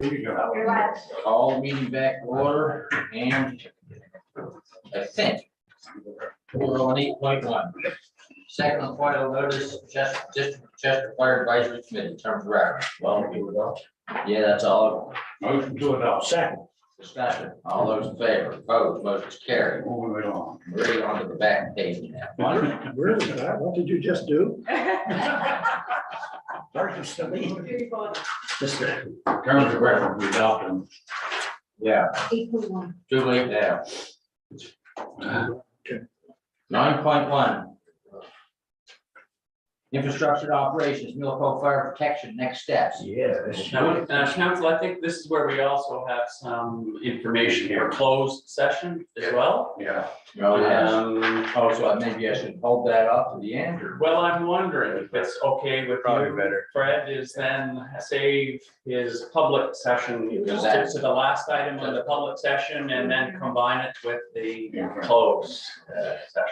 Here you go. Call the meeting back to order, and I think we're on 8.1. Second on final notice, Chester Fire Advisory Committee, terms of reference. Well, here we go. Yeah, that's all. Motion to adopt. Second. Discussion, all those in favor, opposed, motion's carried. Moving right on. Ready on to the back page now. Really, Pat? What did you just do? Just Terms of reference, we adopt them. Yeah, 8.1. too late now. 9.1. Infrastructure and operations, Millville Fire Protection, next steps. Yes. Council, I think this is where we also have some information for closed session as well. Yeah. Oh, yes. Oh, so maybe I should hold that up to the end, or? Well, I'm wondering if it's okay with Probably you, better. Fred, is then save his public session to the last item on the public session and then combine it with the closed session.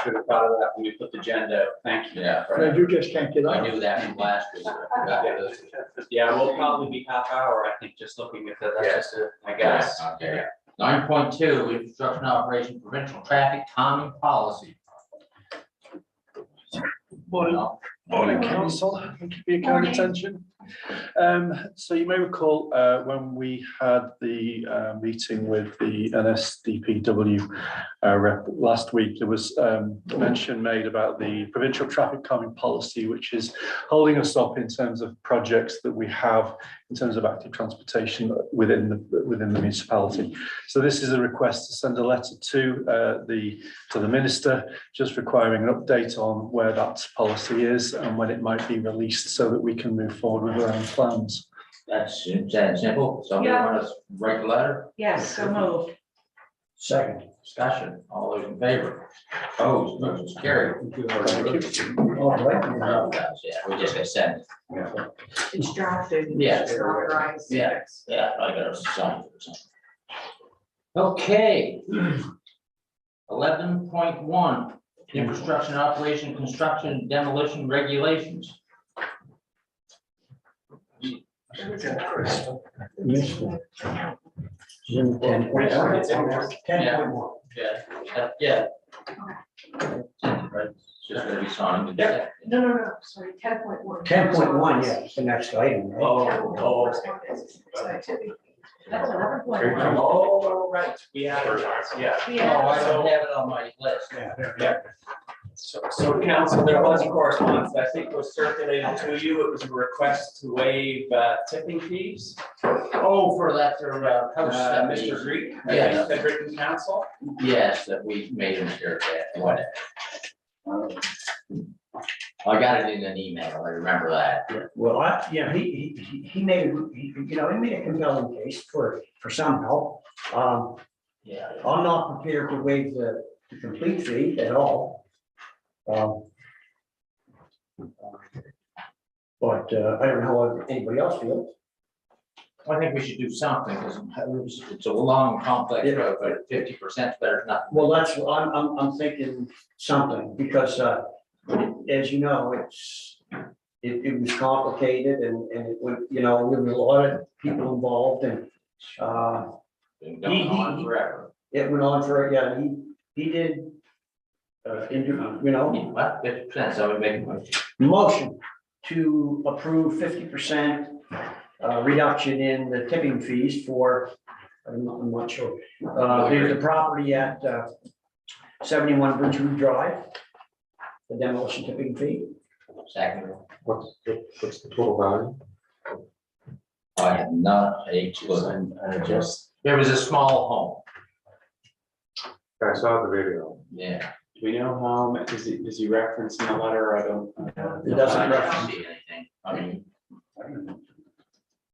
Should have thought of that when we put the agenda out. Thank you. Yeah, Fred, you just can't get I up. knew that from last week. I forgot this. Yeah, we'll probably be half hour, I think, just looking at that. That's just my guess. Okay. 9.2, infrastructure and operation, provincial traffic calming policy. Morning, council. Thank you for your kind attention. So you may recall when we had the meeting with the NSDPW rep last week, there was mention made about the provincial traffic calming policy, which is holding us up in terms of projects that we have in terms of active transportation within the municipality. So this is a request to send a letter to the minister, just requiring an update on where that policy is and when it might be released, so that we can move forward with our own plans. That's simple. Somebody want to write the letter? Yes, so moved. Second. Discussion, all those in favor? Opposed, motion's carried. All right. Yeah, we just got sent. It's drafted. Yeah. It's authorized. Yeah. Yeah, I got a sign for something. Okay. 11.1, infrastructure and operation, construction, demolition regulations. Useful. Jim, 10.1. It's in there. 10.1. Yeah. Right, it's just gonna be signed. Yeah. No, sorry, 10.1. 10.1, yeah, it's the next item, right? Oh, That's 11.1. Oh, right, we have, yeah. Oh, I don't have it on my list. Yeah. So council, there was a correspondence, I think was circulated to you. It was a request to waive tipping fees. Oh, for that, for, house. Mr. Greek, Yes. had written council. Yes, that we made him share that, whatever. I got it in an email, I remember that. Well, he made, he made a compelling case for some help. Yeah. I'm not prepared to waive the complete fee at all. But I don't know how anybody else feels. I think we should do something, because it's a long, complex road, but 50% better than nothing. Well, that's, I'm thinking something, because as you know, it was complicated and it went, there were a lot of people involved and Been going on forever. it went on for, yeah, he did What, 50%, so we make a motion. motion to approve 50% reduction in the tipping fees for, I'm not sure, the property at 71 Bridgewood Drive, the demolition tipping fee. Second. What's the total value? I have not a clue. There was a small I saw the video. home, yeah. Do we know how, is he referencing the letter? I don't. It doesn't I didn't reference. see anything, I mean,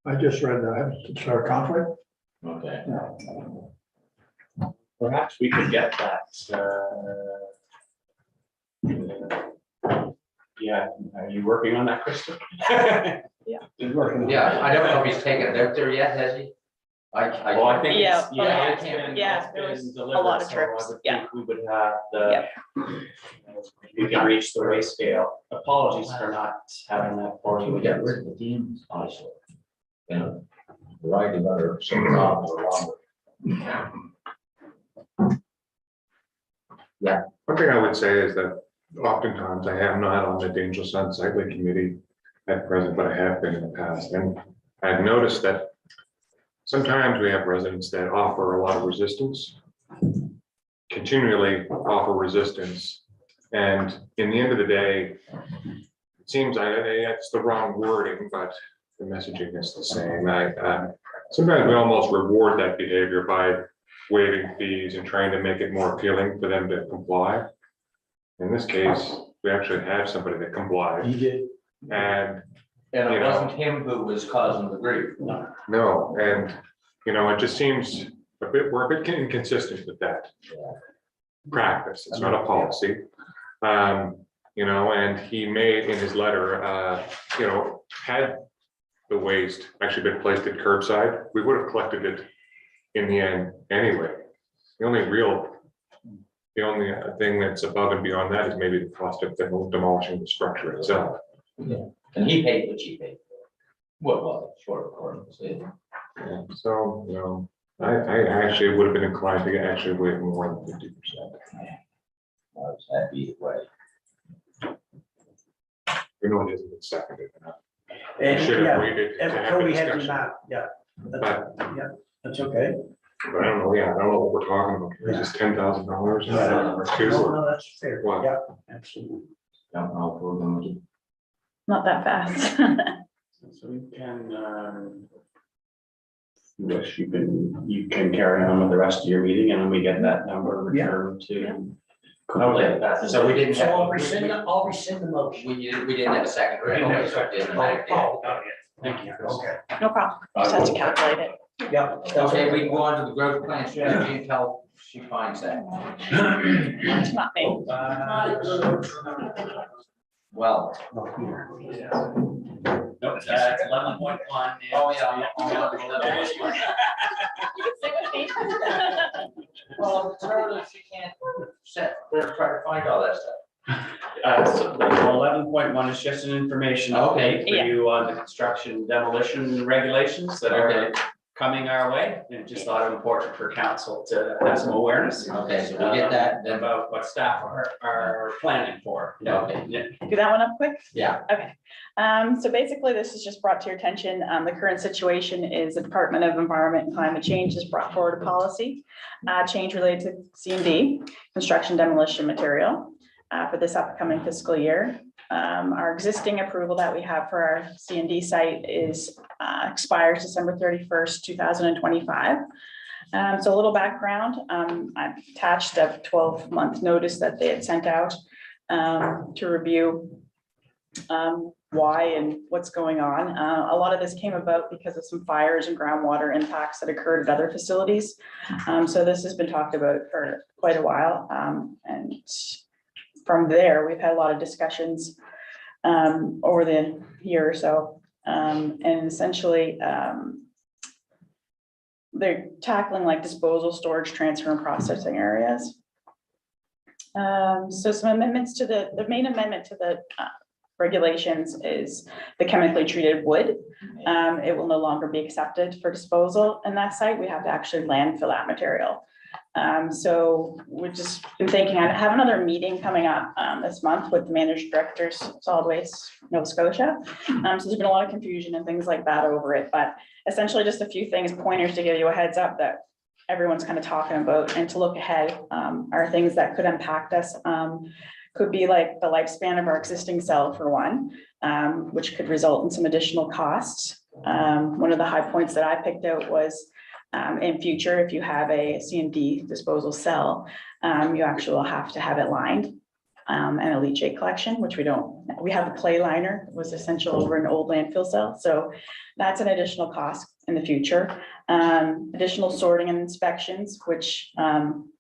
I just read that, it's our conflict. okay. Perhaps we could get that. Yeah, are you working on that, Krista? He's working. Yeah, I don't know if he's taken it out there yet, has he? Well, I think Yeah, it's, yeah, it's yeah, been, yeah, it's there been was delivered, a lot of so trips, I would yeah. think we would have the. We can reach the rate scale. Apologies for not having that for you. We got rid of the demons, honestly. and a variety of other some jobs are longer. One thing I would say is that oftentimes I am not on the Danger Sun Cycling Committee at present, but I have been in the past. And I've noticed that sometimes we have residents that offer a lot of resistance, continually offer resistance. And in the end of the day, it seems that's the wrong wording, but the messaging is the same. Sometimes we almost reward that behavior by waiving fees and trying to make it more appealing for them to comply. In this case, we actually have somebody that complied, He did. and And You it know. wasn't him who was causing the grief. no, and, it just seems we're a bit inconsistent with that practice. It's not a policy. And he made in his letter, had the waste actually been placed at curbside, we would have collected it in the end anyway. The only thing that's above and beyond that is maybe the cost of demolishing the structure itself. And he paid what she paid. Well, short of course. Yeah, so, I actually would have been inclined to actually waive more than 50%. I was happy either way. We know it isn't been seconded. And, Should have yeah, waited to and have the Cody had the discussion. map, yeah. But, That's okay. but I don't know what we're talking about. Is this $10,000? No, Two or- no, that's fair. What? Yeah, absolutely. Don't know if we're gonna get. Not that fast. So we can, wish you can carry on with the rest of your meeting and then we get that number returned to. Okay, so we didn't So have. I'll rescind the motion. We didn't have a second. We didn't have a Okay, so it didn't Oh, matter. oh, Thank you. okay, No problem. Just have to calculate it. yeah. Okay, we can go on to the growth plan strategy until she finds that. It's not me. Well, Not here. Nope, it's 11.1. oh yeah. You can stay with me. Well, tell her that she can't try to find all that stuff. So 11.1 is just an information Okay. update for you on the construction demolition regulations that are coming our way. And just thought it important for council to have some awareness. Okay, so we get that, then, About what staff are planning for. Okay. Yeah. Do that one up quick. yeah, Okay. So basically, this is just brought to your attention. The current situation is the Department of Environment and Climate Change has brought forward a policy change related to C&D, construction demolition material, for this upcoming fiscal year. Our existing approval that we have for our C&D site is expires December 31st, 2025. So a little background, I've attached a 12-month notice that they had sent out to review why and what's going on. A lot of this came about because of some fires and groundwater impacts that occurred at other facilities. So this has been talked about for quite a while. And from there, we've had a lot of discussions over the year or so. And essentially, they're tackling like disposal, storage, transfer, and processing areas. So some amendments to the main amendment to the regulations is the chemically treated wood. It will no longer be accepted for disposal in that site. We have to actually landfill that material. So we've just been thinking, I have another meeting coming up this month with the managing directors, Solid Waste Nova Scotia. So there's been a lot of confusion and things like that over it, but essentially just a few things, pointers to give you a heads up that everyone's kind of talking about and to look ahead are things that could impact us. Could be like the lifespan of our existing cell for one, which could result in some additional costs. One of the high points that I picked out was in future, if you have a C&D disposal cell, you actually will have to have it lined and a leachate collection, which we don't. We have a play liner, it was essential over an old landfill cell. So that's an additional cost in the future. Additional sorting and inspections, which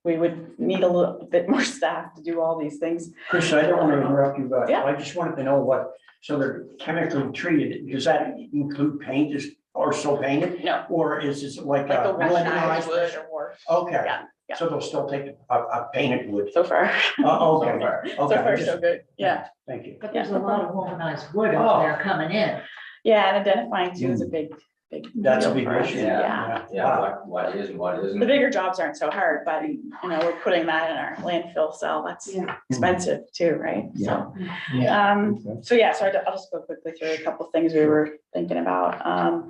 we would need a little bit more staff to do all these things. Chris, I don't want to interrupt you, but Yeah. I just wanted to know what, so they're chemically treated, does that include paint or so painted? No. Or is this like Like a a vulcanized wood millennialized? or Okay, yeah. so they'll still take a painted wood? so far. Okay, So okay, far, just- so good. Yeah. Thank you. But there's a lot of vulcanized wood Oh. out there coming in. Yeah, and identifying too is a big big. That's a deal big for us. issue. Yeah. Yeah, what is and what isn't. The bigger jobs aren't so hard, but we're putting that in our landfill cell. That's Yeah. expensive too, right? So, Yeah. I'll just go quickly through a couple of things we were thinking about.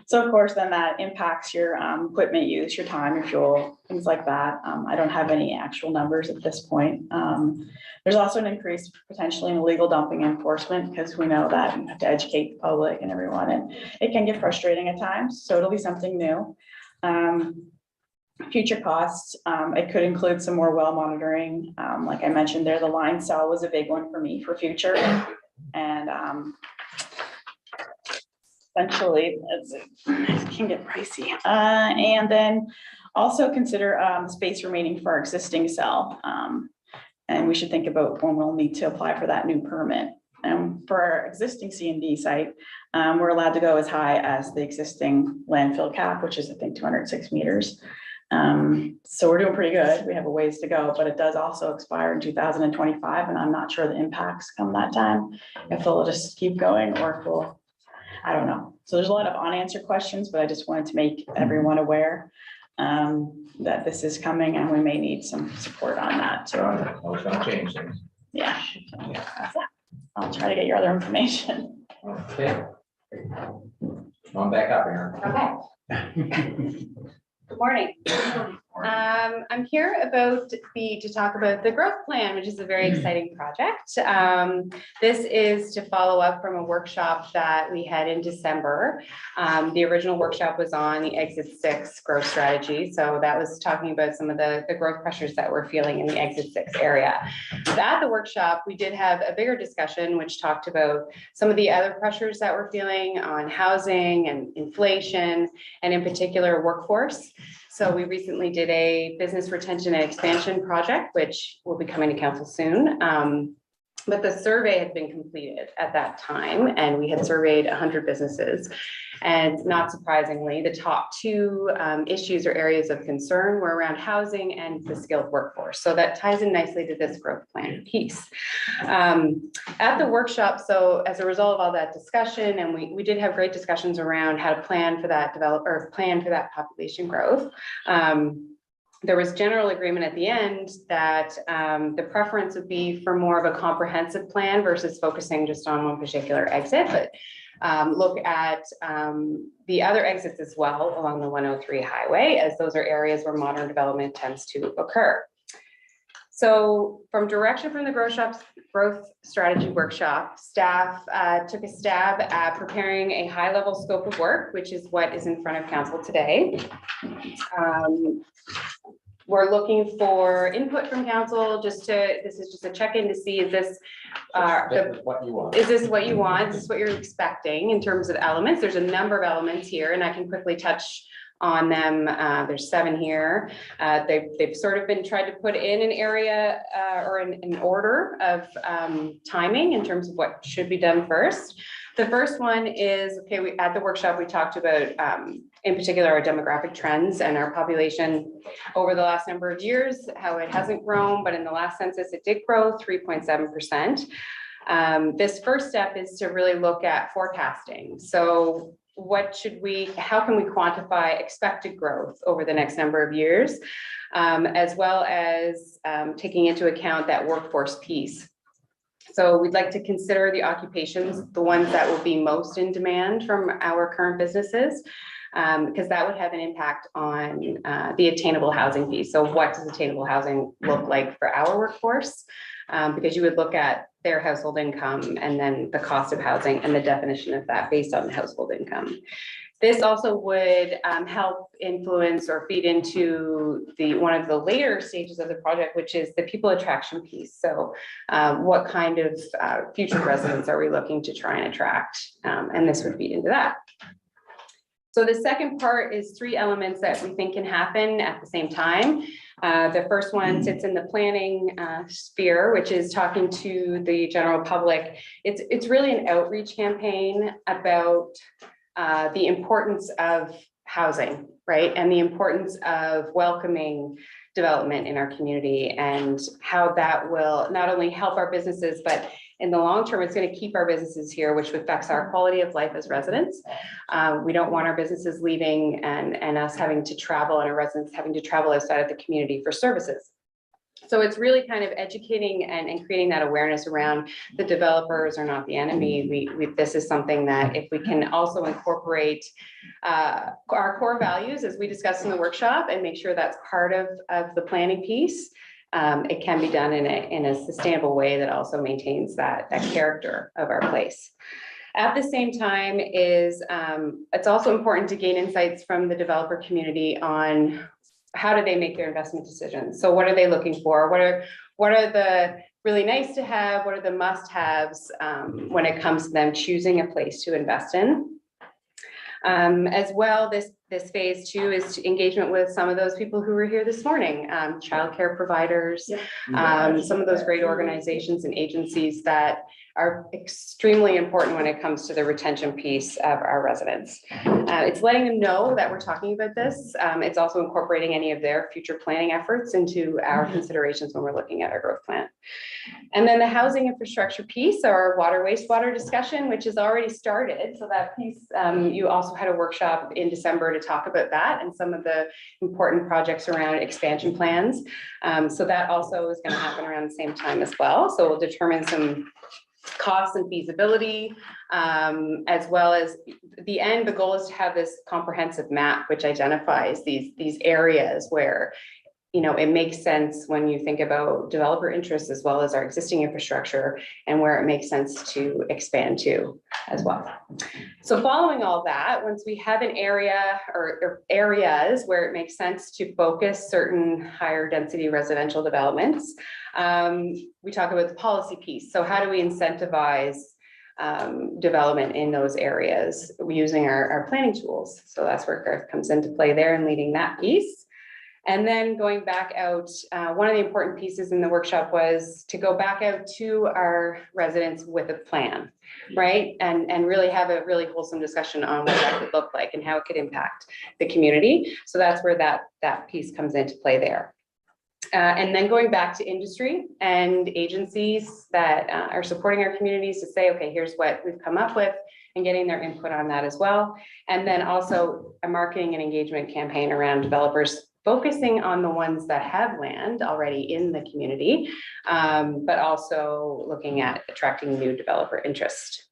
So of course, then that impacts your equipment use, your time, your fuel, things like that. I don't have any actual numbers at this point. There's also an increase potentially in illegal dumping enforcement, because we know that you have to educate the public and everyone, and it can get frustrating at times, so it'll be something new. Future costs, it could include some more well monitoring. Like I mentioned there, the line cell was a big one for me for future. And essentially, it can get pricey. And then also consider space remaining for our existing cell. And we should think about when we'll need to apply for that new permit. For our existing C&D site, we're allowed to go as high as the existing landfill cap, which is I think 206 meters. So we're doing pretty good. We have a ways to go, but it does also expire in 2025, and I'm not sure the impacts come that time, if it'll just keep going or if we'll, I don't know. So there's a lot of unanswered questions, but I just wanted to make everyone aware that this is coming and we may need some support on that too. Oh, it's gonna change things. Yeah. So that's that. I'll try to get your other information. Okay. Going back up here. Okay. Good morning. I'm here to talk about the growth plan, which is a very exciting project. This is to follow up from a workshop that we had in December. The original workshop was on the Exit 6 growth strategy. So that was talking about some of the growth pressures that we're feeling in the Exit 6 area. At the workshop, we did have a bigger discussion, which talked about some of the other pressures that we're feeling on housing and inflation, and in particular workforce. So we recently did a business retention and expansion project, which will be coming to council soon. But the survey had been completed at that time, and we had surveyed 100 businesses. And not surprisingly, the top two issues or areas of concern were around housing and the skilled workforce. So that ties in nicely to this growth plan piece. At the workshop, so as a result of all that discussion, and we did have great discussions around how to plan for that plan for that population growth. There was general agreement at the end that the preference would be for more of a comprehensive plan versus focusing just on one particular exit, but look at the other exits as well along the 103 highway, as those are areas where modern development tends to occur. So from direction from the growth strategy workshop, staff took a stab at preparing a high-level scope of work, which is what is in front of council today. We're looking for input from council, this is just a check-in to see, is this What you want. is this what you want? Is this what you're expecting in terms of elements? There's a number of elements here, and I can quickly touch on them. There's 7 here. They've sort of been tried to put in an area or an order of timing in terms of what should be done first. The first one is, okay, at the workshop, we talked about, in particular, our demographic trends and our population over the last number of years, how it hasn't grown, but in the last census, it did grow 3.7%. This first step is to really look at forecasting. So how can we quantify expected growth over the next number of years, as well as taking into account that workforce piece. So we'd like to consider the occupations, the ones that will be most in demand from our current businesses, because that would have an impact on the attainable housing piece. So what does attainable housing look like for our workforce? Because you would look at their household income and then the cost of housing and the definition of that based on the household income. This also would help influence or feed into one of the later stages of the project, which is the people attraction piece. So what kind of future residents are we looking to try and attract? And this would feed into that. So the second part is 3 elements that we think can happen at the same time. The first one sits in the planning sphere, which is talking to the general public. It's really an outreach campaign about the importance of housing, right? And the importance of welcoming development in our community and how that will not only help our businesses, but in the long term, it's going to keep our businesses here, which affects our quality of life as residents. We don't want our businesses leaving and us having to travel and our residents having to travel outside of the community for services. So it's really kind of educating and creating that awareness around the developers are not the enemy. This is something that if we can also incorporate our core values as we discussed in the workshop and make sure that's part of the planning piece, it can be done in a sustainable way that also maintains that character of our place. At the same time it's also important to gain insights from the developer community on how do they make their investment decisions? So what are they looking for? What are the really nice to have? What are the must-haves when it comes to them choosing a place to invest in? As well, this phase 2 is engagement with some of those people who were here this morning, childcare providers, some of those great organizations and agencies that are extremely important when it comes to the retention piece of our residents. It's letting them know that we're talking about this. It's also incorporating any of their future planning efforts into our considerations when we're looking at our growth plan. And then the housing infrastructure piece, our water wastewater discussion, which has already started. So that piece, you also had a workshop in December to talk about that and some of the important projects around expansion plans. So that also is going to happen around the same time as well. So we'll determine some costs and feasibility, as well as the goal is to have this comprehensive map which identifies these areas where it makes sense when you think about developer interests as well as our existing infrastructure and where it makes sense to expand to as well. So following all that, once we have an area or areas where it makes sense to focus certain higher density residential developments, we talk about the policy piece. So how do we incentivize development in those areas using our planning tools? So that's where Garth comes into play there and leading that piece. And then going back out, one of the important pieces in the workshop was to go back out to our residents with a plan, right? And really have a really wholesome discussion on what that could look like and how it could impact the community. So that's where that piece comes into play there. And then going back to industry and agencies that are supporting our communities to say, okay, here's what we've come up with and getting their input on that as well. And then also a marketing and engagement campaign around developers focusing on the ones that have land already in the community, but also looking at attracting new developer interest.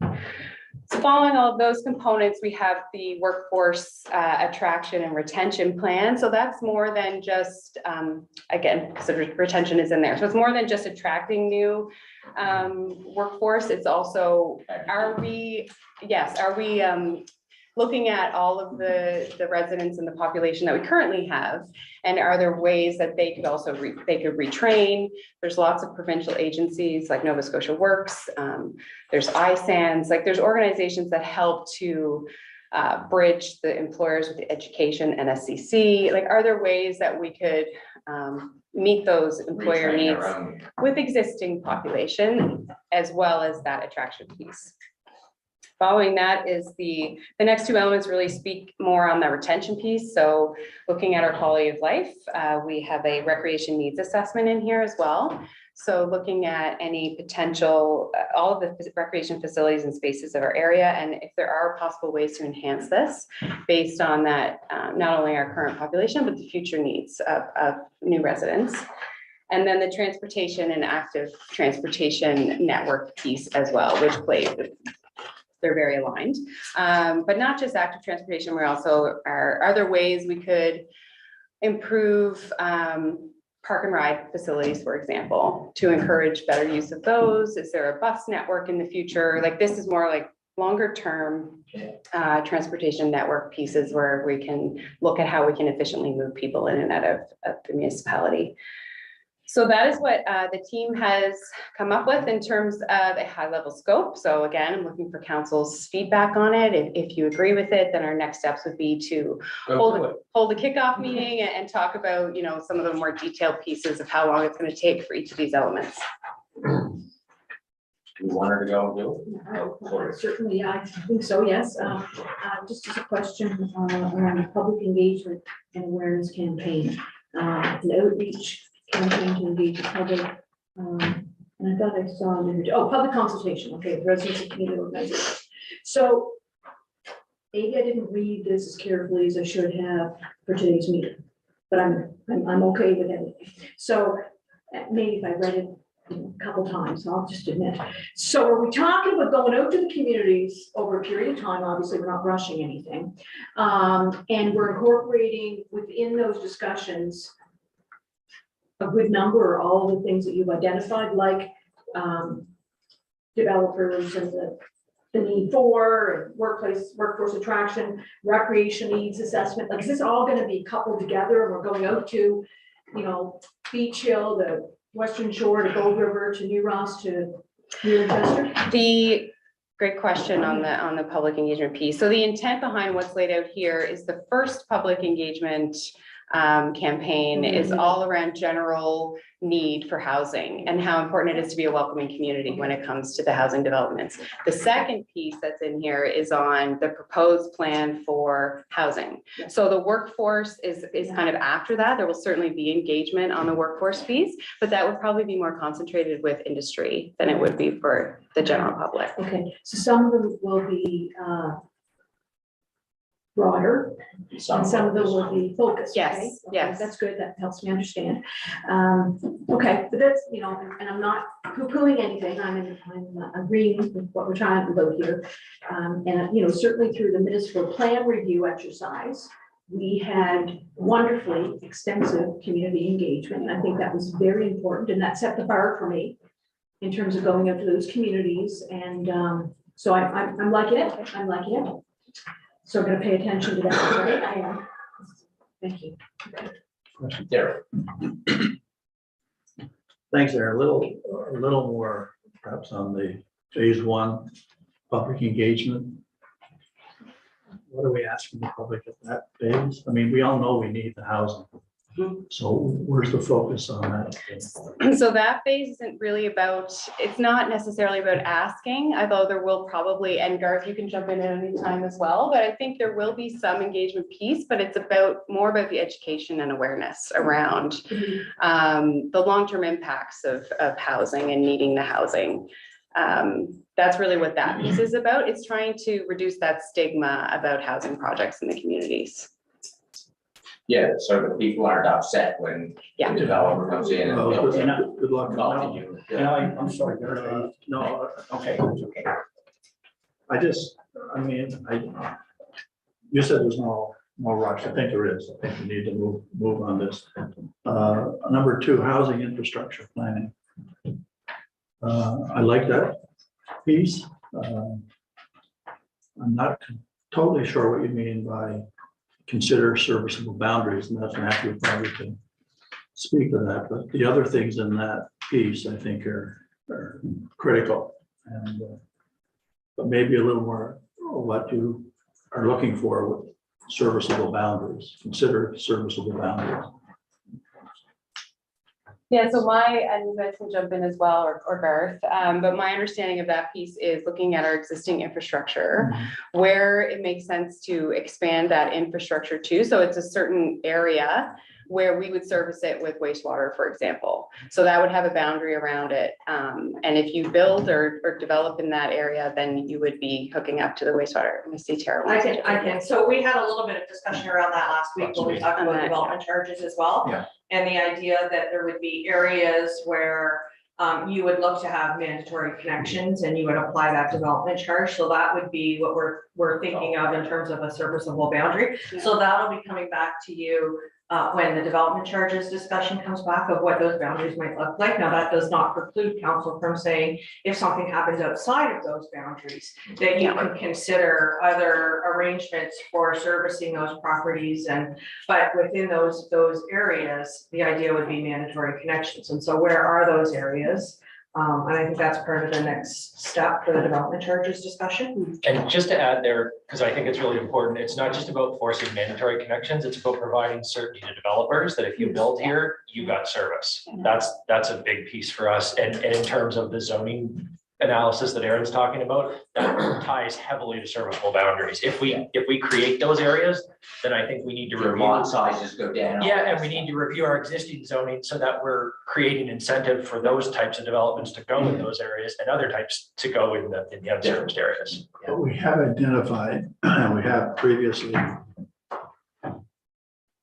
So following all of those components, we have the workforce attraction and retention plan. So that's more than just, again, because retention is in there. So it's more than just attracting new workforce. It's also, are we looking at all of the residents and the population that we currently have, and are there ways that they could also retrain? There's lots of provincial agencies like Nova Scotia Works, there's ISANS, like there's organizations that help to bridge the employers with the education and SCC. Like, are there ways that we could meet those employer needs with existing population as well as that attraction piece? Following that is the next two elements really speak more on the retention piece. So looking at our quality of life, we have a recreation needs assessment in here as well. So looking at any potential, all of the recreation facilities and spaces of our area, and if there are possible ways to enhance this based on that, not only our current population, but the future needs of new residents. And then the transportation and active transportation network piece as well, which plays, they're very aligned, but not just active transportation. We're also, are there ways we could improve park and ride facilities, for example, to encourage better use of those? Is there a bus network in the future? Like, this is more like longer term transportation network pieces where we can look at how we can efficiently move people in and out of the municipality. So that is what the team has come up with in terms of a high level scope. So again, I'm looking for council's feedback on it. If you agree with it, then our next steps would be to hold a kickoff meeting and talk about, some of the more detailed pieces of how long it's going to take for each of these elements. You want her to go and do it? Certainly, I think so, yes. Just as a question around public engagement and awareness campaign, an outreach campaign to engage the public And I thought I saw, public consultation, okay, residents and community organizations. So maybe I didn't read this as carefully as I should have for today's meeting, but I'm okay with it. So maybe if I read it a couple times, I'll just admit. So are we talking about going out to the communities over a period of time? Obviously, we're not rushing anything. And we're incorporating within those discussions a good number or all the things that you've identified, like developers and the need for workforce attraction, recreation needs assessment. Like, is this all going to be coupled together? And we're going out to, Beach Hill, the Western Shore, to Gold River, to New Ross, to New Winchester? The great question on the public engagement piece. So the intent behind what's laid out here is the first public engagement campaign is all around general need for housing and how important it is to be a welcoming community when it comes to the housing developments. The second piece that's in here is on the proposed plan for housing. So the workforce is kind of after that. There will certainly be engagement on the workforce piece, but that would probably be more concentrated with industry than it would be for the general public. Okay, so some of them will be broader, and some of them will be focused. Yes, okay? Okay, yes. That's good, that helps me understand. Okay, but that's, and I'm not poo-pooing anything, I'm agreeing with what we're trying to do here. And, certainly through the municipal plan review exercise, we had wonderfully extensive community engagement, and I think that was very important, and that set the bar for me in terms of going out to those communities, and so I'm liking it, So I'm gonna pay attention to that, right? I am. Thank you. There. Thanks, there. A little more perhaps on the phase one public engagement. What are we asking the public at that phase? I mean, we all know we need the housing. So where's the focus on that? So that phase isn't really about, it's not necessarily about asking, although there will probably, and Garth, you can jump in at any time as well, but I think there will be some engagement piece, but it's more about the education and awareness around the long-term impacts of housing and needing the housing. That's really what that piece is about. It's trying to reduce that stigma about housing projects in the communities. Yeah, so the people aren't upset when Yeah. the developer comes in and Well, builds it. good luck. Talking to you. I'm sorry. No, Okay, it's okay. you said there's no rush. I think there is. I think we need to move on this. Number 2, housing infrastructure planning. I like that piece. I'm not totally sure what you mean by consider serviceable boundaries, and that's Matthew probably can speak to that, but the other things in that piece I think are critical, and but maybe a little more what you are looking for with serviceable boundaries. Consider serviceable boundaries. Yeah, so and you guys can jump in as well, or Garth, but my understanding of that piece is looking at our existing infrastructure, where it makes sense to expand that infrastructure to. So it's a certain area where we would service it with wastewater, for example. So that would have a boundary around it. And if you build or develop in that area, then you would be hooking up to the wastewater. Let me see, Tara. I can. So we had a little bit of discussion around that last week when we talked about development charges as well. Yeah. And the idea that there would be areas where you would look to have mandatory connections and you would apply that development charge. So that would be what we're thinking of in terms of a serviceable boundary. Yeah. So that'll be coming back to you when the development charges discussion comes back of what those boundaries might look like. Now, that does not preclude council from saying if something happens outside of those boundaries, that you can consider other arrangements for servicing those properties. But within those areas, the idea would be mandatory connections. And so where are those areas? And I think that's part of the next step for the development charges discussion. And just to add there, because I think it's really important, it's not just about forcing mandatory connections, it's about providing certainty to developers that if you build here, you got service. That's a big piece for us. And in terms of the zoning analysis that Aaron's talking about, that ties heavily to serviceable boundaries. If we create those areas, then I think we need to Your review. lot sizes go down. Yeah, and we need to review our existing zoning so that we're creating incentive for those types of developments to go in those areas and other types to go in the unserviced areas. But we have identified, we have previously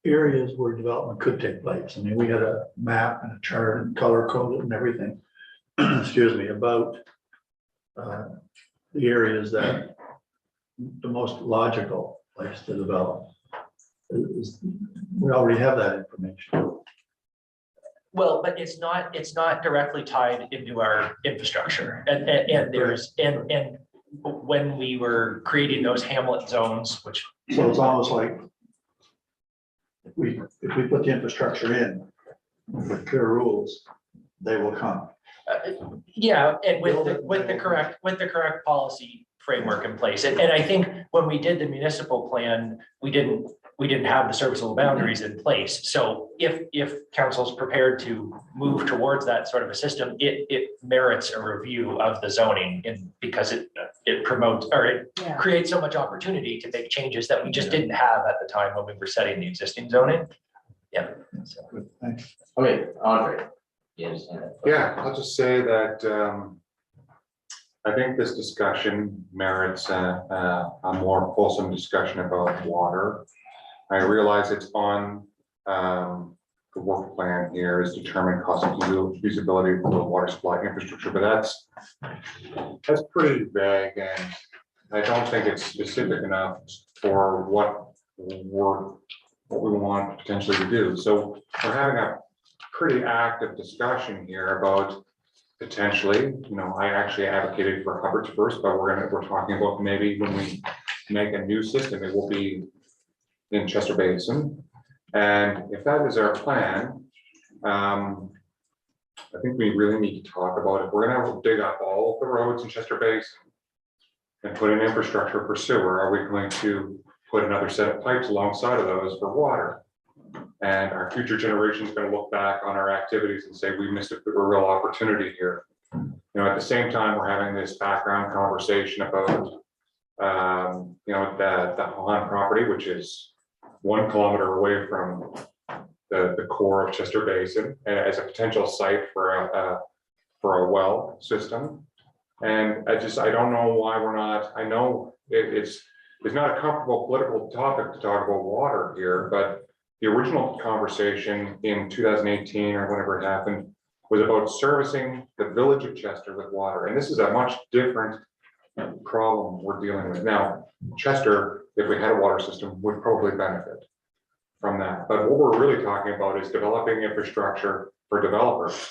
areas where development could take place. I mean, we had a map and a chart and color coded and everything, excuse me, about the areas that the most logical place to develop. We already have that information. Well, but it's not directly tied into our infrastructure and there's, and when we were creating those hamlet zones, which, So it's almost like if we put the infrastructure in with clear rules, they will come. yeah, and with the correct policy framework in place. And I think when we did the municipal plan, we didn't have the serviceable boundaries in place. So if council's prepared to move towards that sort of a system, it merits a review of the zoning because it promotes, or it creates so much opportunity to make changes that we just didn't have at the time when we were setting the existing zoning. Yeah. So. Good, thanks. Okay, Andre. Yes. Yeah, I'll just say that I think this discussion merits a more fulsome discussion about water. I realize it's on the work plan here is determine cost and feasibility for the water supply infrastructure, but that's pretty vague, and I don't think it's specific enough for what we want potentially to do. So we're having a pretty active discussion here about potentially, I actually advocated for Hubbard's first, but we're talking about maybe when we make a new system, it will be in Chester Basin. And if that is our plan, I think we really need to talk about if we're gonna dig up all of the roads in Chester Basin and put in infrastructure for sewer, are we going to put another set of pipes alongside of those for water? And our future generations going to look back on our activities and say, we missed a real opportunity here. At the same time, we're having this background conversation about, the Han property, which is 1 kilometer away from the core of Chester Basin as a potential site for a well system. And I don't know why we're not, I know it's not a comfortable political topic to talk about water here, but the original conversation in 2018 or whenever it happened was about servicing the village of Chester with water. And this is a much different problem we're dealing with. Now, Chester, if we had a water system, would probably benefit from that. But what we're really talking about is developing infrastructure for developers.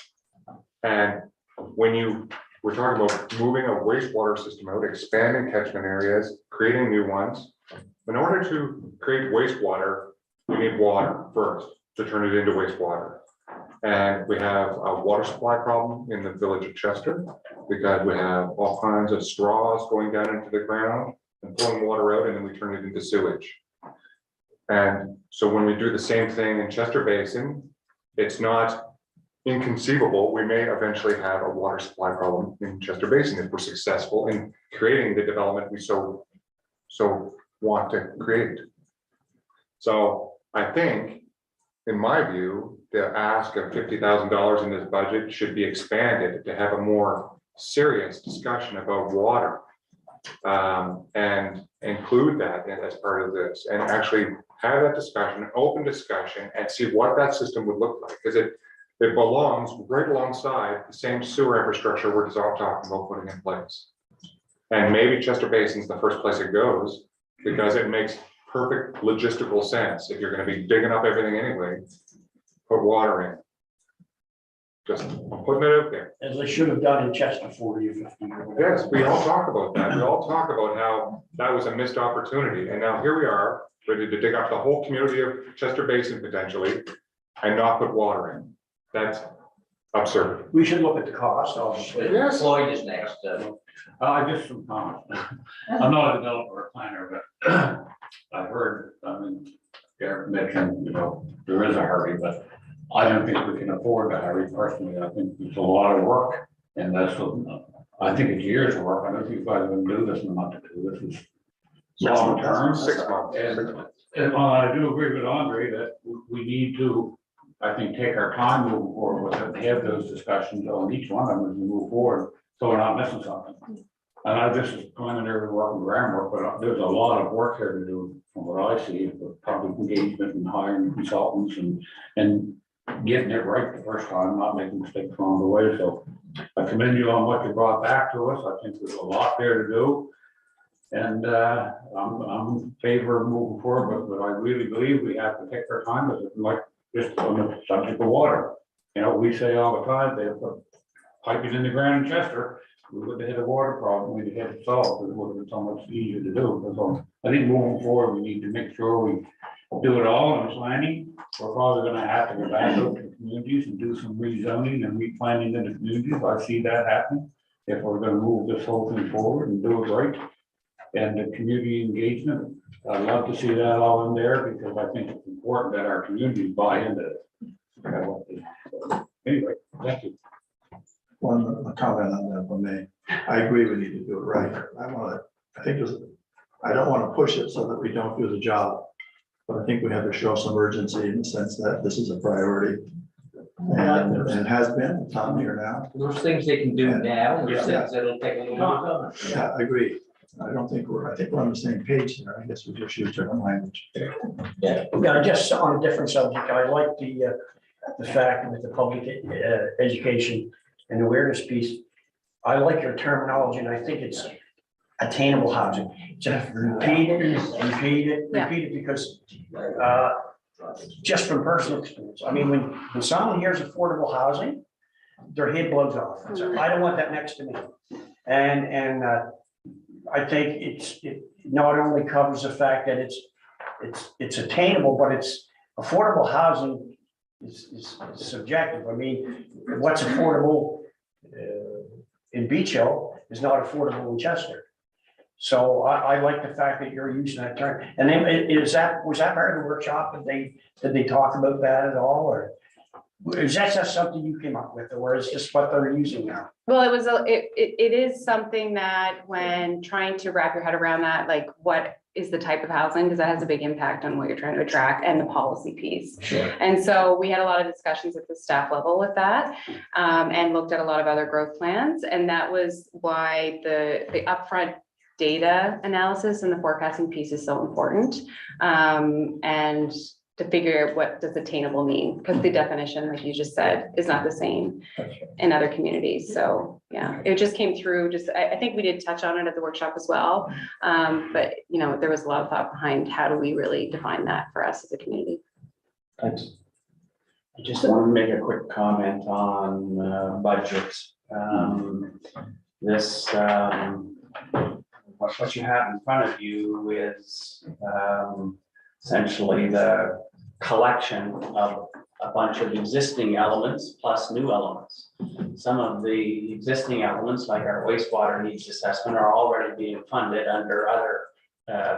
And when we're talking about moving a wastewater system out, expanding catchment areas, creating new ones. In order to create wastewater, you need water first to turn it into wastewater. And we have a water supply problem in the village of Chester because we have all kinds of straws going down into the ground and pulling water out, and then we turn it into sewage. And so when we do the same thing in Chester Basin, it's not inconceivable. We may eventually have a water supply problem in Chester Basin if we're successful in creating the development we so want to create. So I think, in my view, the ask of $50,000 in this budget should be expanded to have a more serious discussion about water, and include that as part of this, and actually have that discussion, an open discussion, and see what that system would look like, because it belongs right alongside the same sewer infrastructure we're talking about putting in place. And maybe Chester Basin's the first place it goes because it makes perfect logistical sense. If you're going to be digging up everything anyway, put water in. Just putting it out there. As they should have done in Chester 40 or 50 years. Yes, we all talk about that. We all talk about how that was a missed opportunity. And now here we are, ready to dig up the whole community of Chester Basin potentially and not put water in. That's absurd. We should look at the cost, obviously. Yes. Floyd is next. Just some comments. I'm not a developer or planner, but I've heard, Garrett mentioned, there is a hurry, but I don't think we can afford to hurry personally. I think it's a lot of work, and that's I think it's years of work. I don't think you guys are gonna do this in a month or two. This is long term. 6 months. And I do agree with Andre that we need to, I think, take our time moving forward with it, and have those discussions on each one of them as we move forward, so we're not missing something. And I just is preliminary work and groundwork, but there's a lot of work here to do from what I see, with public engagement and hiring consultants and getting it right the first time, not making mistakes along the way. So I commend you on what you brought back to us. I think there's a lot there to do. And I'm in favor of moving forward, but I really believe we have to take our time with it, like just on the subject of water. You know, we say all the time, they put piping in the ground in Chester, we would have had a water problem, we'd have had it solved, it would have been so much easier to do. So I think moving forward, we need to make sure we do it all in planning. We're probably gonna have to go back to the communities and do some rezoning and replanning in the communities. I see that happening. If we're gonna move this whole thing forward and do it right. And the community engagement, I'd love to see that all in there because I think it's important that our communities buy into it. Anyway, thank you. One comment on that, if I may. I agree we need to do it right. I don't want to push it so that we don't do the job. But I think we have to show some urgency in the sense that this is a priority. And it has been, Tom, here now. There's things they can do now, and there's Yeah. things that'll take a little longer. Yeah, I agree. I think we're on the same page there. I guess we just use different language. Yeah, just on a different subject, I like the fact with the public education and awareness piece. I like your terminology and I think it's attainable housing. Just repeat it because just from personal experience. I mean, when someone hears affordable housing, their head blows off. It's like, I don't want that next to me. And I think it not only covers the fact that it's attainable, but it's affordable housing is subjective. I mean, what's affordable in Beach Hill is not affordable in Chester. So I like the fact that you're using that term. And then was that part of the workshop? Did they talk about that at all, or is that just something you came up with, or is just what they're using now? Well, it is something that when trying to wrap your head around that, like what is the type of housing, because that has a big impact on what you're trying to attract and the policy piece. Sure. And so we had a lot of discussions at the staff level with that, and looked at a lot of other growth plans. And that was why the upfront data analysis and the forecasting piece is so important. And to figure out what does attainable mean, because the definition, like you just said, is not the same in other communities. So yeah, it just came through. I think we did touch on it at the workshop as well. But you know, there was a lot of thought behind how do we really define that for us as a community. Thanks. I just want to make a quick comment on budget. What you have in front of you is essentially the collection of a bunch of existing elements plus new elements. Some of the existing elements, like our wastewater needs assessment, are already being funded under other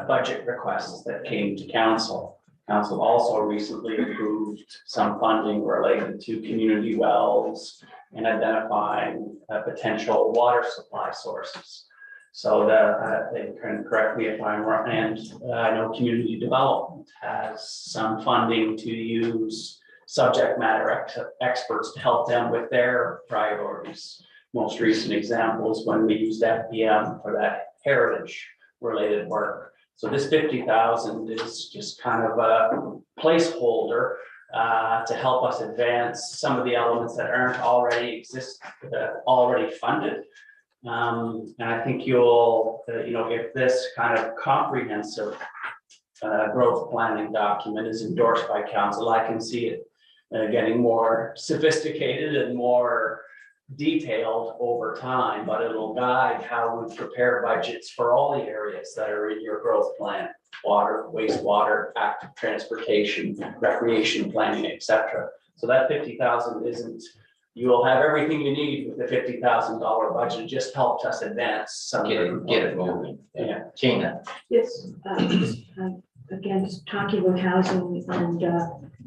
budget requests that came to council. Council also recently approved some funding related to community wells and identifying potential water supply sources. So that they can correct me if I'm wrong, and I know community development has some funding to use subject matter experts to help them with their priorities. Most recent example is when we used FPM for that heritage related work. So this 50,000 is just kind of a placeholder to help us advance some of the elements that aren't already already funded. And I think you'll, if this kind of comprehensive growth planning document is endorsed by council, I can see it getting more sophisticated and more detailed over time, but it'll guide how we prepare budgets for all the areas that are in your growth plan: water, wastewater, active transportation, recreation planning, etc. So that 50,000 isn't, you will have everything you need with the $50,000 budget. It just helped us advance some. Get it moving. Yeah. Tina. Yes, again, just talking about housing and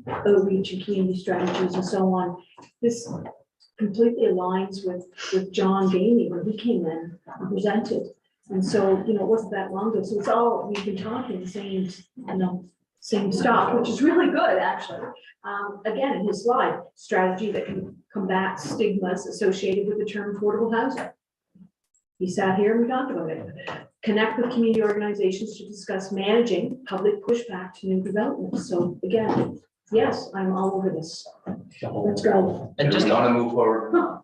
outreach and community strategies and so on. completely aligns with John Gamey when he came in and presented. And so, it wasn't that long ago, so it's all, we've been talking the same, same stuff, which is really good, actually. Again, in his slide, strategy that can combat stigmas associated with the term affordable housing. He sat here and we talked about it. Connect with community organizations to discuss managing public pushback to new developments. So again, yes, I'm all over this. Let's go. And just, Want to move forward?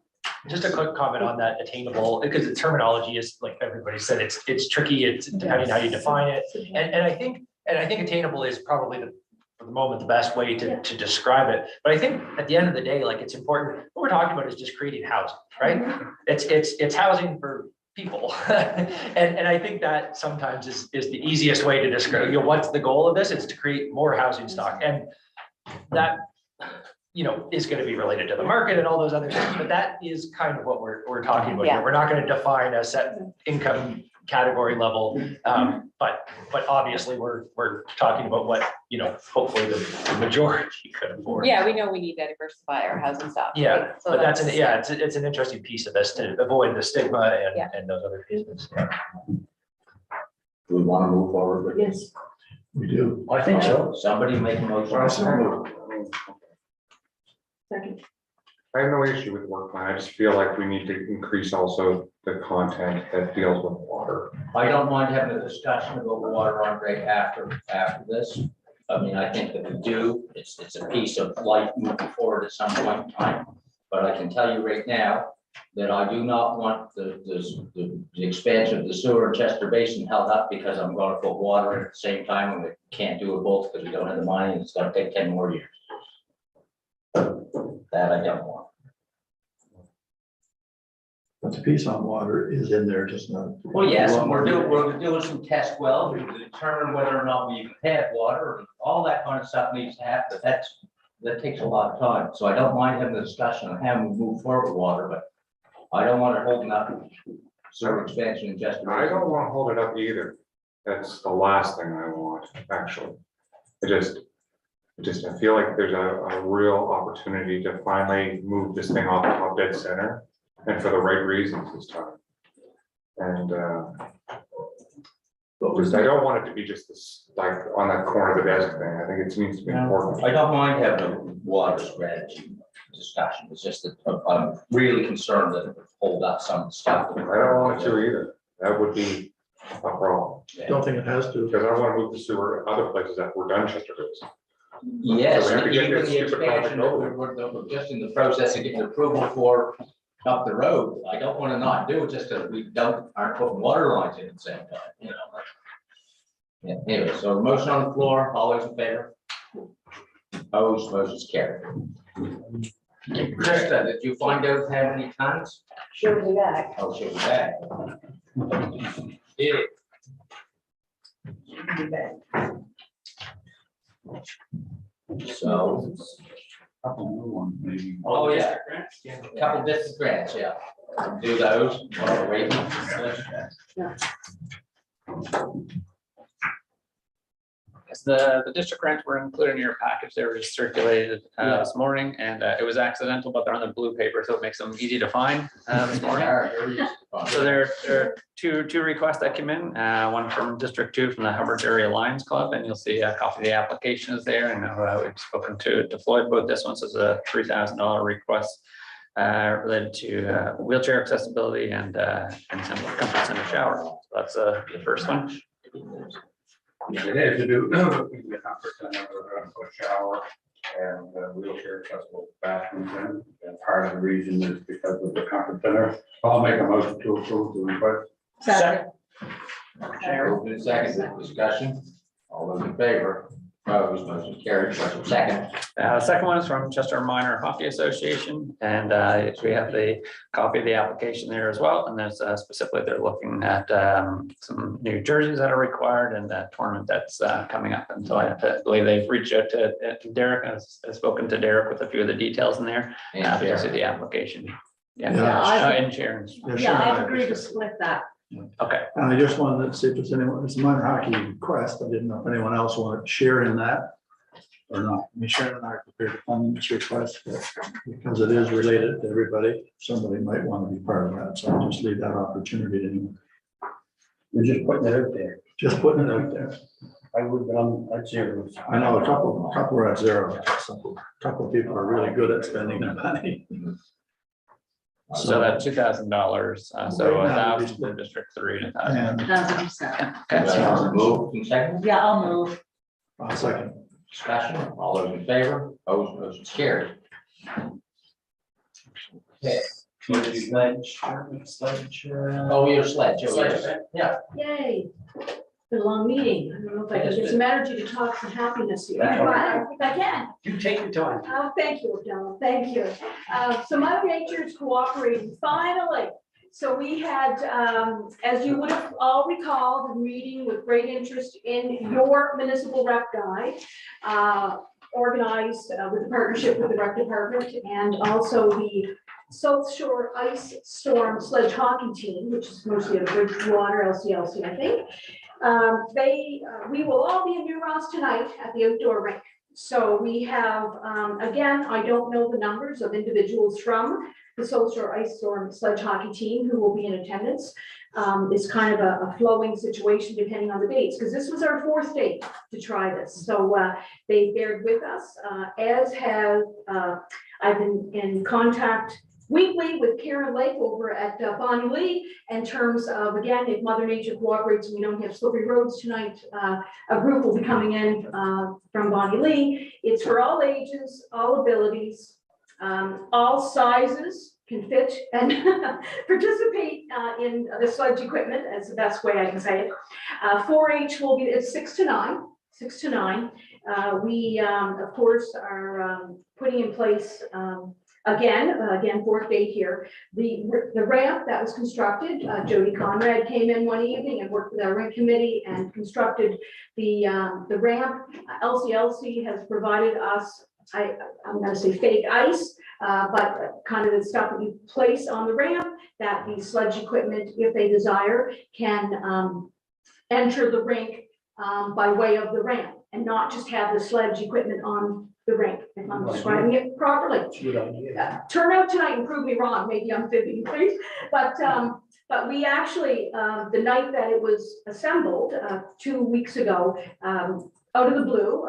just a quick comment on that attainable, because the terminology is, like everybody said, it's tricky, it's depending how you define it. And I think attainable is probably for the moment, the best way to describe it. But I think at the end of the day, like, it's important, what we're talking about is just creating housing, right? It's housing for people. And I think that sometimes is the easiest way to describe, what's the goal of this? It's to create more housing stock. And that, is going to be related to the market and all those other things, but that is kind of what we're talking about here. We're not going to define a set income category level. But obviously we're talking about what, hopefully the majority could afford. Yeah, we know we need to diversify our housing stock. Yeah, right? So but it's an interesting piece of this to avoid the stigma Yeah. and those other pieces. Do we want to move forward with this? Yes. We do. I think so. Somebody make a motion. Second. I have no issue with the work plan. I just feel like we need to increase also the content that deals with water. I don't mind having a discussion about water, Andre, after this. I mean, I think that we do, it's a piece of life moving forward at some point in time. But I can tell you right now that I do not want the expansion of the sewer in Chester Basin held up because I'm gonna put water in at the same time and we can't do it both because we don't have the money and it's gonna take 10 more years. That I don't want. But the piece on water is in there, just not. Well, yes, and we're doing some test wells to determine whether or not we even have water, and all that kind of stuff needs to happen, but that takes a lot of time. So I don't mind having the discussion on how we move forward with water, but I don't want it holding up sewer expansion in just. I don't want to hold it up either. That's the last thing I want, actually. I feel like there's a real opportunity to finally move this thing off top dead center, and for the right reasons this time. And I don't want it to be just this, like, on that corner of the desk thing. I think it needs to be important. I don't mind having a water strategy discussion. It's just that I'm really concerned that it would hold up some stuff. I don't want it to either. That would be a problem. Don't think it has to. Because I don't want to move the sewer other places that we're done Chester is. Yes, So we have to get even this the stupid project expansion, over. we're just in the process of getting approval for up the road. I don't want to not do it just because we aren't putting water lines in at the same time, Yeah, anyway, so motion on the floor, all those in favor? Opposed, motion's carried. Krista, did you find out how many tons? She'll be back. Oh, she'll be back. Yeah. She'll be back. So, Couple new ones, maybe. oh, yeah, a couple district grants, yeah. Do those, while we're waiting. Yes, the district grants were included in your package. They were just circulated this morning, and it was accidental, but they're on the blue paper, so it makes them easy to find this morning. So there are two requests that came in, one from District 2 from the Hubbard Area Lions Club, and you'll see a copy of the application is there. And we've spoken to Floyd about this one. So it's a $3,000 request related to wheelchair accessibility and some comfort center shower. So that's the first one. It is to do, a comfort center, a shower and wheelchair accessible bathrooms in. And part of the reason is because of the comfort center. I'll make a motion to approve the request. Second. Moved in second, discussion, all those in favor, opposed, motion carried, second. Second one is from Chester Minor Hockey Association, and we have the copy of the application there as well. And there's specifically, they're looking at some new jerseys that are required and that tournament that's coming up. And so I believe they've reached out to Derek, has spoken to Derek with a few of the details in there. And You'll see the application. Yeah. And Sharon's. Yeah, I've agreed to split that. Okay. And I just wanted to see if there's anyone, it's a minor hockey request. I didn't know if anyone else wanted to share in that. or not. I mean, Sharon and I are prepared to fund this request, but because it is related to everybody, somebody might want to be part of that, so I'll just leave that opportunity to anyone. We're just putting it out there. Just putting it out there. I would, but I'm at zero. I know a couple are at zero, a couple of people are really good at spending their money. So that $2,000, so Right now, 1,000 for District 3 and 1,000. And Okay. Move in second, Yeah, I'll move. I'll second. discussion, all those in favor, opposed, motion carried. Okay, Sledge. oh, your sledge, yeah. Yay. Been a long meeting. I don't know if I can get some energy to talk some happiness here. That's all right. I think I can. You take your time. Oh, thank you, Adele, thank you. So Mother Nature's cooperating finally. So we had, as you would have all recalled, been reading with great interest in your municipal rep guide, organized with the partnership with the rec department and also the South Shore Ice Storm Sledge Hockey Team, which is mostly out of Bridgewater, LCLC, I think. We will all be in New Ross tonight at the outdoor rink. So we have, again, I don't know the numbers of individuals from the South Shore Ice Storm Sledge Hockey Team who will be in attendance. It's kind of a flowing situation depending on the dates, because this was our fourth date to try this. So they bared with us, as have, I've been in contact weekly with Karen Lake over at Bonnie Lee in terms of, again, if Mother Nature cooperates and we don't have slippery roads tonight, a group will be coming in from Bonnie Lee. It's for all ages, all abilities, all sizes can fit and participate in the sledge equipment, as the best way I can say it. 4-H will be, it's 6 to 9. We, of course, are putting in place, again, fourth date here, the ramp that was constructed. Jody Conrad came in one evening and worked with our rink committee and constructed the ramp. LCLC has provided us, I'm gonna say fake ice, but kind of the stuff that you place on the ramp that the sledge equipment, if they desire, can enter the rink by way of the ramp and not just have the sledge equipment on the rink, if I'm describing it properly. Good idea. Turn out tonight and prove me wrong, maybe I'm fibbing, please. But we actually, the night that it was assembled, 2 weeks ago, out of the blue,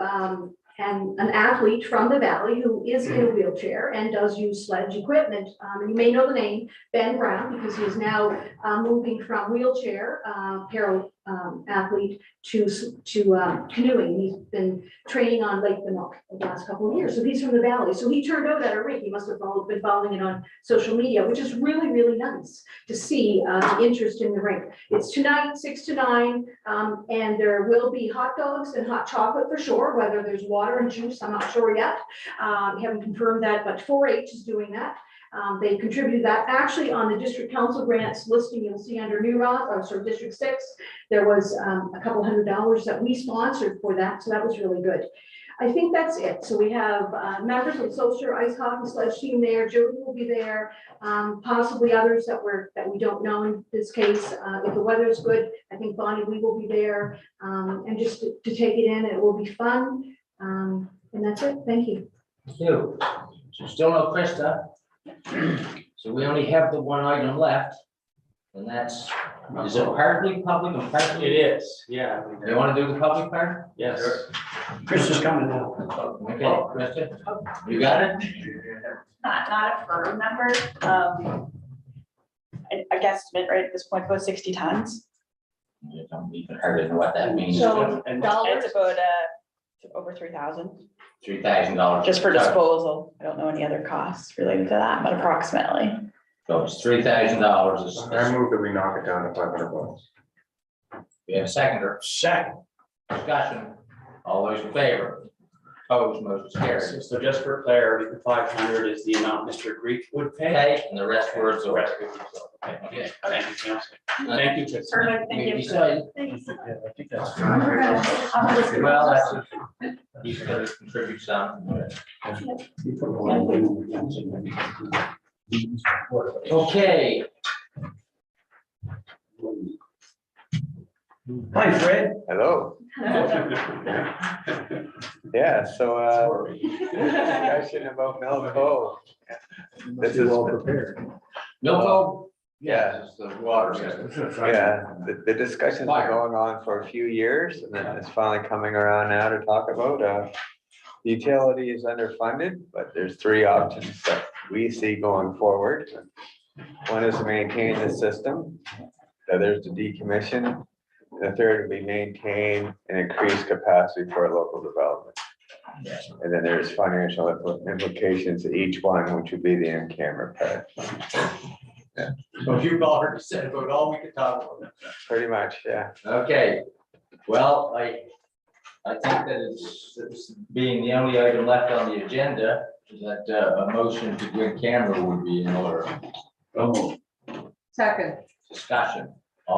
and an athlete from the valley who is in a wheelchair and does use sledge equipment. You may know the name, Ben Brown, because he is now moving from wheelchair, para athlete to canoeing. He's been training on Lake Binook the last couple of years. So he's from the valley. So he turned out at a rink. He must have been following it on social media, which is really, really nice to see the interest in the rink. It's tonight, 6 to 9, and there will be hot dogs and hot chocolate for sure, whether there's water and juice, I'm not sure yet. We haven't confirmed that, but 4-H is doing that. They contributed that actually on the district council grants listing. You'll see under New Ross, or sort of District 6, there was a couple $100 that we sponsored for that. So that was really good. I think that's it. So we have members of the South Shore Ice Hockey Sledge Team there. Jody will be there, possibly others that we don't know in this case. If the weather is good, I think Bonnie Lee will be there, and just to take it in. It will be fun. And that's it. Thank you. Thank you. So still no Krista. So we only have the one item left, and that's, is it partly public and partly? It is, yeah. You want to do the public part? Yes. Chris is coming now. Okay, Krista, you got it? Not a firm number, I guesstimate right at this point, about 60 tons. You don't even hardly know what that means. So dollars. It's about over 3,000, $3,000. just for disposal. I don't know any other costs related to that, but approximately. So it's $3,000. I move that we knock it down to $500. We have a seconder. Second. Discussion. All those in favor? Opposed, motion carries. So just for clarity, the 500 is the amount Mr. Greek would pay. Okay, and the rest words The the rest rest. would be. Okay. Thank you, Council. Thank you, Chris. Perfect, thank We you. decided, Yeah, I think that's. well, that's, he's gonna contribute some. Okay, Hi, Fred. Hello. Yeah, so, discussion about Mill Cove. This is, well prepared. Milko? Yeah. It's the water system. yeah, the discussion's been going on for a few years, and then it's finally coming around now to talk about, the utility is underfunded, but there's three options that we see going forward. One is to maintain the system, the other is to decommission, and the third would be maintain and increase capacity for local development. And then there's financial implications to each one, which would be the in-camera part. So you've already said about all we could talk about. Pretty much, yeah. Okay, well, I think that it's being the only item left on the agenda, that a motion to go in camera would be in order. Oh, Second. Discussion.